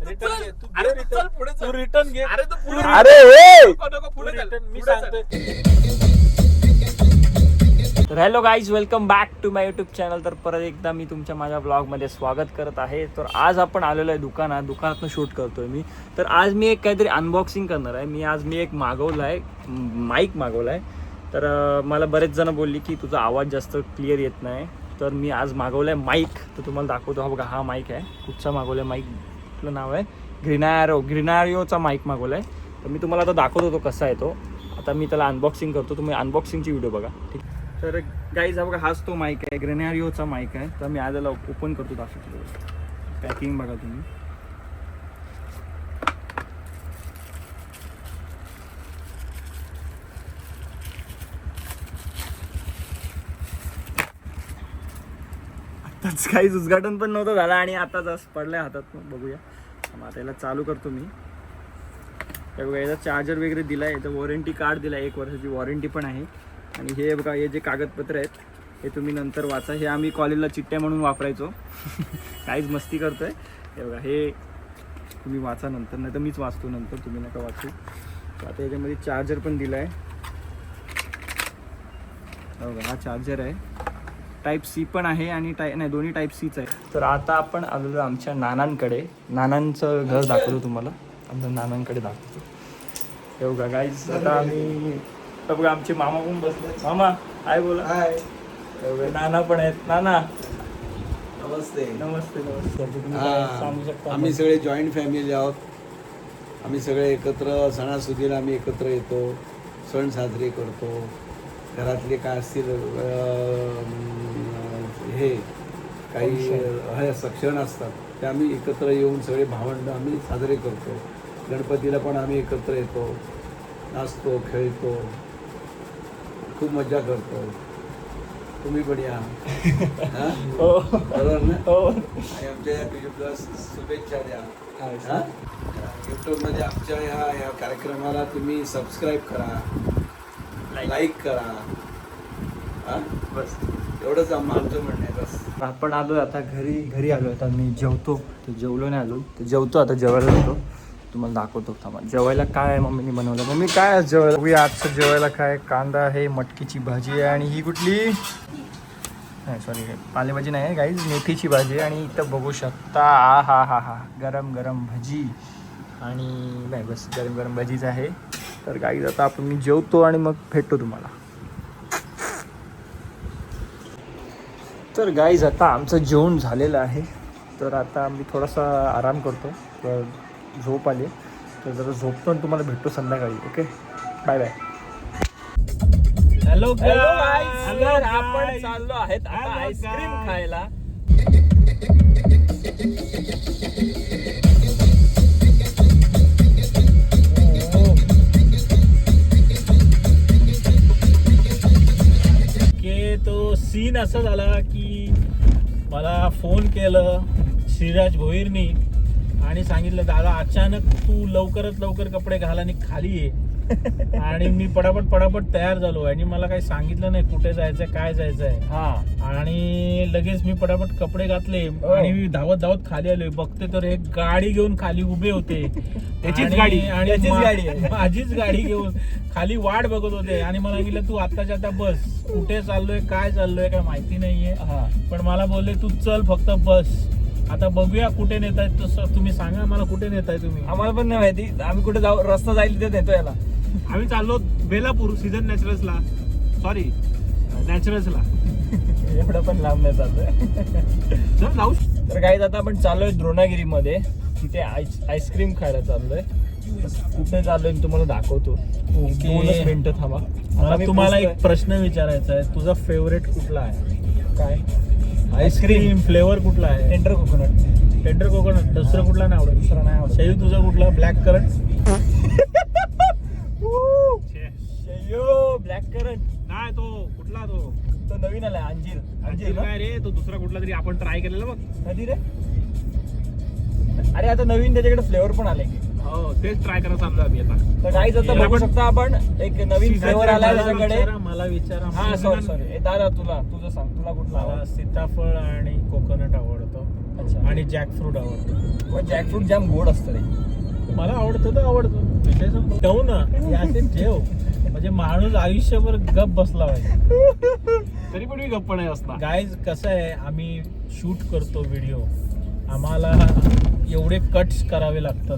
तू return घे. मी सांगतोय. तर hello guys, welcome back to my YouTube channel. तर परत एकदा मी तुमच्या माझ्या ब्लॉगमध्ये स्वागत करत आहे. तर आज आपण आलेलो आहे दुकानातनं शूट करतोय मी. तर आज मी एक काहीतरी अनबॉक्सिंग करणार आहे. मी एक मागवला आहे, माईक मागवला आहे. तर मला बरेच जण बोलली की तुझा आवाज जास्त क्लिअर येत नाही. तर मी आज मागवला आहे माईक. तर तुम्हाला दाखवतो. हा बघा, हा माईक आहे. कुठचा मागवला आहे माईक? आपलं नाव आहे ग्रिनारिओचा माईक मागवला आहे. तर मी तुम्हाला आता दाखवतो तो कसा आहे तो. आता मी त्याला अनबॉक्सिंग करतो. तुम्ही अनबॉक्सिंगची व्हिडिओ बघा, ठीक. तर गाईज, हा बघा, हाच तो माईक आहे, ग्रिनारिओचा माईक आहे. तर मी आज याला ओपन करतो, दाखवतो. पॅकिंग बघा तुम्ही. आताच काहीच उद्घाटन पण नव्हतं झालं आणि आताच पडलाय हातात. बघूया, आता याला चालू करतो मी. बघा, याचा चार्जर वगैरे दिला आहे. इथं वॉरंटी कार्ड दिला आहे, 1 वर्षाची वॉरंटी पण आहे. आणि हे बघा, हे जे कागदपत्र आहेत हे तुम्ही नंतर वाचा. हे आम्ही कॉलेजला चिठ्ठ्या म्हणून वापरायचो. काहीच मस्ती करतोय. हे बघा, हे तुम्ही वाचा नंतर, नाही तर मीच वाचतो नंतर, तुम्ही नका वाचू. तर आता याच्यामध्ये चार्जर पण दिला आहे. बघा, हा चार्जर आहे. टाईप सी पण आहे आणि दोन्ही टाईप सीच आहे. तर आता आपण आलेलो आमच्या नानांकडे. नानांचं घर दाखवतो तुम्हाला. आमच्या नानांकडे दाखवतो. हे बघा गाईज, आता आम्ही बघा, आमचे मामा पण बसले. मामा हाय बोला. हाय. नाना पण आहेत. नाना नमस्ते. नमस्ते. नमस्ते. सांगू शकता? आम्ही सगळे जॉईंट फॅमिली आहोत. आम्ही सगळे एकत्र सणासुदीला आम्ही एकत्र येतो, सण साजरे करतो. घरातले काय असतील हे काही सक्षण असतात ते आम्ही एकत्र येऊन सगळे भावंड आम्ही साजरे करतो. गणपतीला पण आम्ही एकत्र येतो, नाचतो, खेळतो, खूप मजा करतो. तुम्ही पण या. बरोबर ना? आणि आमच्या युट्यूबला शुभेच्छा द्या. युट्यूबमध्ये आमच्या ह्या कार्यक्रमाला तुम्ही सबस्क्राईब करा, लाईक करा. बस एवढंच आमचं म्हणणं आहे. बस आपण आलो आता घरी आलो. आता मी जेवतो. तर जेवलो नाही अजून, तर जेवतो आता. जेवायला जातो, तुम्हाला दाखवतो. थांबा. जेवायला काय आहे मम्मीने बनवलं. मम्मी काय आज जेवायला? बघूया आजचं जेवायला काय. कांदा आहे, मटकीची भाजी आहे, आणि ही कुठली नाही, सॉरी, पालेभाजी नाही आहे गाईज, मेथीची भाजी आहे. आणि इथं बघू शकता, हा गरम गरम भजी. आणि नाही, बस गरम गरम भजीच आहे. तर गाईज, आता आपण मी जेवतो आणि मग भेटतो तुम्हाला. तर गाईज, आता आमचं जेवण झालेलं आहे. तर आता मी थोडासा आराम करतो. तर झोप आली, तर जरा झोपतो आणि तुम्हाला भेटतो संध्याकाळी. Okay, bye bye. Hello guys, आपण चाललो आहेत आता आईस्क्रीम खायला. तो सीन असा झाला की मला फोन केलं श्रीराज भोईरनी आणि सांगितलं, दादा अचानक तू लवकरात लवकर कपडे घाल आणि खाली ये. आणि मी पटापट तयार झालो आणि मला काही सांगितलं नाही कुठे जायचंय, काय जायचंय. आणि लगेच मी पटापट कपडे घातले आणि मी धावत खाली आलोय. बघते तर एक गाडी घेऊन खाली उभे होते. त्याचीच गाडी आणि माझीच गाडी घेऊन खाली वाट बघत होते. आणि मला सांगितलं, तू आत्ताच्या आता बस. कुठे चाललोय, काय चाललोय, काय माहिती नाहीये, पण मला बोलले तू चल, फक्त बस. आता बघूया कुठे नेताय. तसं तुम्ही सांगा मला, कुठे नेताय तुम्ही? आम्हाला पण नाही माहिती. आम्ही कुठे जाऊ, रस्ता जाईल तिथे नेतो याला. आम्ही चाललो बेलापूर सीझन नॅचरल्सला. एवढं पण लांब नाही चाललोय. जाऊ. तर काही आता आपण चाललोय द्रोणागिरीमध्ये. तिथे आईस्क्रीम खायला चाललोय. कुठे चाललोय तुम्हाला दाखवतो. 2 मिनिटं थांबा. मला तुम्हाला एक प्रश्न विचारायचा आहे. तुझा फेवरेट कुठला आहे? काय आईस्क्रीम फ्लेवर कुठला आहे? Tender coconut. दुसरं कुठला नाही आवडत? दुसरा नाही आवडत. शैली, तुझा कुठला? Black current. ब्लॅक करंट नाही, तो कुठला? तो नवीन आलाय, अंजीर काय रे? तो दुसरा कुठला तरी आपण ट्राय केलेला बघ. कधी रे? अरे आता नवीन त्याच्याकडे फ्लेवर पण आले की. हो, तेच ट्राय करायला चाललो आम्ही आता. तर काहीच आता बघू शकता आपण, एक नवीन फ्लेवर आलाय त्याच्याकडे. मला विचारा. हा, सॉरी दादा, तुझं सांग, तुला कुठला? मला सीताफळ आणि कोकोनट आवडतो. अच्छा. आणि जॅकफ्रूट आवडतं. पण जॅकफ्रूट जाम गोड असतं रे. मला आवडतं तर आवडतं, विषय संपला. ठेवू ना याचे ठेव, म्हणजे माणूस आयुष्यभर गप बसला पाहिजे. तरी पण मी गप्प नाही असणार. गाईज कसं आहे, आम्ही शूट करतो व्हिडिओ, आम्हाला एवढे कट्स करावे लागतात.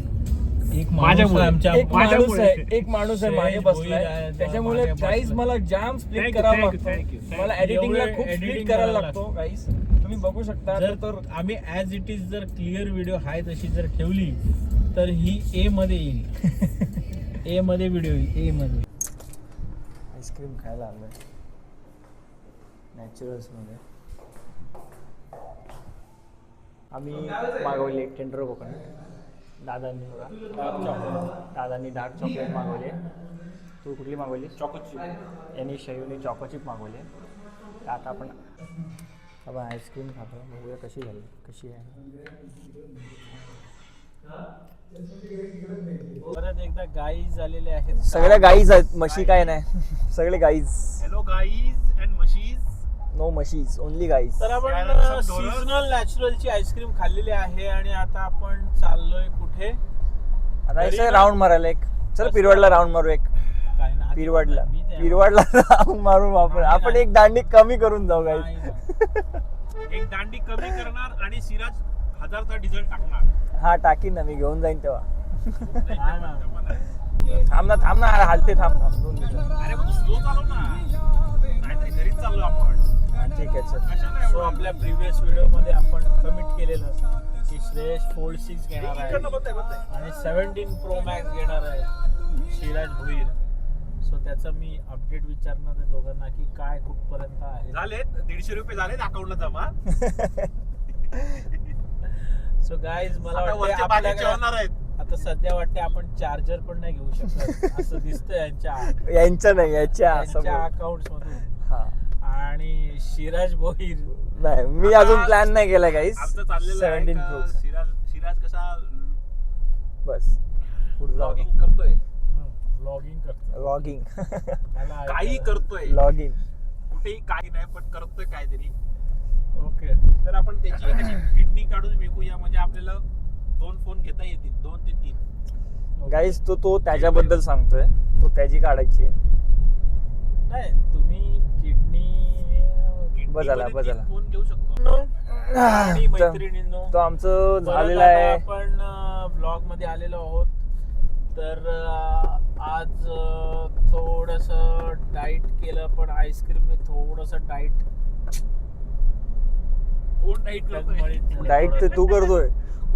एक माणूस माझ्यामुळे. आमच्या एक माणूस आहे मागे श्रेयस बसलाय, भोईर आहे, त्याच्यामुळे मागे गाईज बसलाय. मला जाम स्प्लिट Thank you, करावा thank you, thank you, लागतो. thank मला you. एडिटिंगला एवढे खूप editing स्प्लिट करायला करायला लागतो गाईज. तुम्ही बघू शकता. जर तर आम्ही ऍज इट इज जर क्लिअर व्हिडिओ आहे तशी जर ठेवली तर ही ए मध्ये येईल. ए मध्ये व्हिडिओ येईल, ए मध्ये. आईस्क्रीम खायला आलोय नॅचरल्स मध्ये. आम्ही मागवली एक टेंडर कोकोनट. दादांनी डार्क चॉकलेट मागवली. तू कुठली मागवली? चॉकोचिप. यांनी शयूने चॉकोचिप मागवली. तर आता आपण आईस्क्रीम खातो, बघूया कशी झाली, कशी आहे. परत एकदा गाईज आलेले आहेत. सगळ्या गाईज आहेत, म्हशी काय नाही. सगळे गाईज. हॅलो गाईज अँड मशीज. नो म्हशीज, ओनली गाईज. तर आपण सीजनल नॅचरलची आईस्क्रीम खाल्लेली आहे आणि आता आपण चाललोय कुठे? आता असं राऊंड मारायला एक. चल पिरवडला राऊंड मारू एक. काय ना, पिरवडला मी ते- पिरवडला राऊंड मारू आपण. नाही, आपण नाही. एक दांडी कमी करून जाऊ नाही, गाईज. नाही. एक दांडी कमी करणार आणि सिराज 1000चा डिझेल टाकणार. हा टाकीन ना, मी घेऊन जाईन तेव्हा. नाही, नाही. थांब ना हालते. थांब 2 मिनिटं. अरे मग स्लो चालव ना, नाहीतरी घरीच चाललो आपण. हा ठीक आहे चल. कशाला सो आपल्या प्रिव्हियस व्हिडिओ मध्ये आपण कमिट केलेलं की श्रेयस फोल्ड 6 घेणार आहे बंद आहे. आणि 17 प्रो मॅक्स घेणार आहे शिराज भोईर. सो त्याचं मी अपडेट विचारणार आहे दोघांना की काय कुठपर्यंत आहे. झालेत 150 रुपये झालेत अकाउंटला जमा. सो गाईज मला आता वाटतं वरचे बाकी आपल्याकडे जेवणार आहेत. आता सध्या वाटते आपण चार्जर पण नाही घेऊ शकत असं दिसतंय यांच्या नाही याच्या अकाउंट मधून. हा आणि शिराज भोईर नाही, मी अजून प्लॅन नाही केला गाईस. आमचं चाललेलं आहे 17 का प्रो सिराज कसा बस पुढे जाऊ. ब्लॉगिंग करतोय, व्लॉगिंग करतो. लॉगिंग मला काही करतोय, लॉगिंग. कुठेही काही नाही पण करतोय काहीतरी. ओके. तर आपण त्याची कशी किडनी काढून विकूया, म्हणजे आपल्याला 2 फोन घेता येतील, 2 ते 3. गाईस तो त्याच्याबद्दल सांगतोय. तो त्याची काढायची आहे. नाही तुम्ही किडनी बजाला. फोन घेऊ शकतो. आणि मैत्रिणींनो, तो आमचं परत झालेलं आता आहे. आपण ब्लॉग मध्ये आलेलो आहोत. तर आज थोडस डाईट केलं, पण आईस्क्रीमने थोडस डाईट कोण डाईट डाईट तर तू करतोय.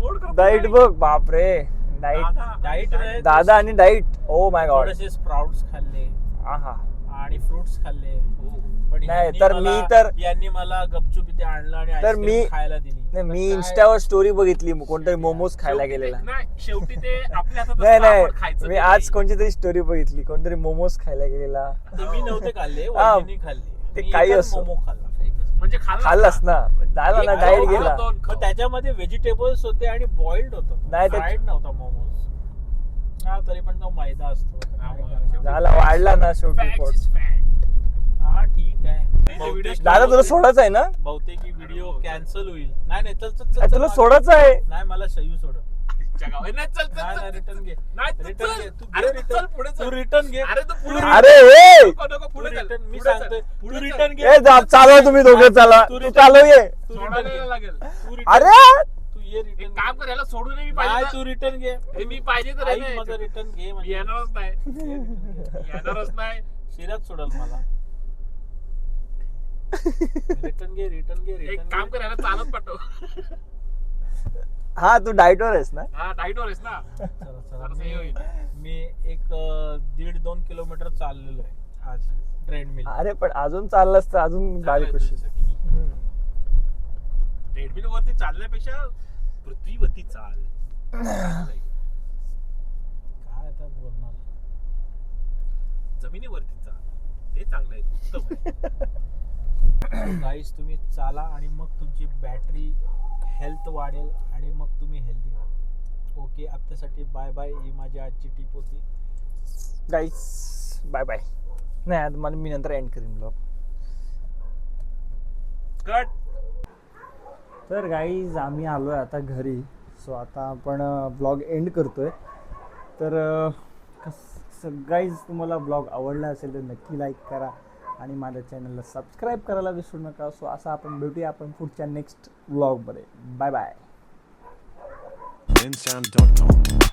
कोण डाईट बघ बापरे. डाईट डाईट दादा आणि डाईट. Oh my God. थोडेसे स्प्राउट्स खाल्ले आहा. आणि फ्रुट्स खाल्ले. पण नाही, यांनी तर मला- मी तर- यांनी मला गपचूप इथे आणलं आणि तर आईस्क्रीम मी- खायला दिली. नाही, मी तर इन्स्टावर स्टोरी बघितली, कोणतरी मोमोज खायला गेलेला. नाही, शेवटी ते आपल्या हातात नाही असतं, आपण नाही, खायचं मी ते आज नाही. कोणती तरी स्टोरी बघितली, कोणतरी मोमोज खायला गेलेला. ते मी नव्हते खाल्ले, हा, वहिनी खाल्ले. ते मी काही एकच असो. मोमो खाल्ला. म्हणजे खाल्लास ना, झाला ना, एक डाईट खाऊ, गेला. दोन खाऊ. मग त्याच्यामध्ये व्हेजिटेबल्स होते आणि बॉइल्ड होतं, नाही, ते- फ्राईड नव्हता मोमोज. हा तरी पण तो मैदा असतो. काय करणार? झाला, वाढला ना शेवटी पोट. Facts is fact. हा ठीक आहे. video बहुतेक- दादा तुला सोडायचं आहे ना? बहुतेक ही व्हिडिओ कॅन्सल होईल. नाही नाही, चल चल चल, अरे, तुला चल, सोडायचं आहे. नाही मला शयू सोड. जगाव. नाही, चल, चल, नाही चल, नाही, चल. रिटर्न घे. नाही, तू रिटर्न चल. घे. तू अरे, घे तू रिटर्न. चल, पुढे चल. तू रिटर्न घे. अरे, तू पुढे तू चल. अरे ए नको, नको, पुढे चल. रिटर्न. मी पुढे चल. सांगतोय पुढे तू चल. रिटर्न घे. ए चालवा तुम्ही दोघे, चला. तू तू return चालव घे. ये. तू सोडायला return घे. लागेल. तू return अरे घे. तू ये एक रिटर्न काम कर, याला सोडून मी नाही पाहिजे तू रिटर्न घे. ना. मी पाहिजे तर ऐक नाही. माझं रिटर्न घे मी म्हणजे. येणारच नाही. घे return घे. येणारच नाही. शिरत सोडल मला. रिटर्न घे. रिटर्न घे. एक रिटर्न काम कर, याला चालत पाठव. हा तू डाईटवर आहेस ना? हा, डाईटवर आहेस ना. चला चला. जरासं हे होईल. मी एक 1.5-2 किलोमीटर चाललेलो आहे आज ट्रेडमिल. अरे पण अजून चाललास तर अजून बारीक होशील. ट्रेडमिल वरती चालण्यापेक्षा पृथ्वीवरती चाल. काय आता बोलणार. जमिनीवरती चाल, ते चांगलं आहे, उत्तम आहे. गाईस तुम्ही चाला आणि मग तुमची बॅटरी हेल्थ वाढेल आणि मग तुम्ही हेल्दी व्हाल. ओके, आत्तासाठी बाय बाय. ही माझी आजची टिप होती. गाईस बाय बाय. नाही आता मी नंतर एंड करीन ब्लॉग. कट. तर गाईज आम्ही आलो आहे आता घरी. सो आता आपण ब्लॉग एंड करतो आहे. तर गाईज तुम्हाला ब्लॉग आवडला असेल तर नक्की लाईक करा आणि माझ्या चॅनलला सबस्क्राईब करायला विसरू नका. सो असं आपण भेटूया आपण पुढच्या नेक्स्ट ब्लॉगमध्ये. Bye bye. Bensound.com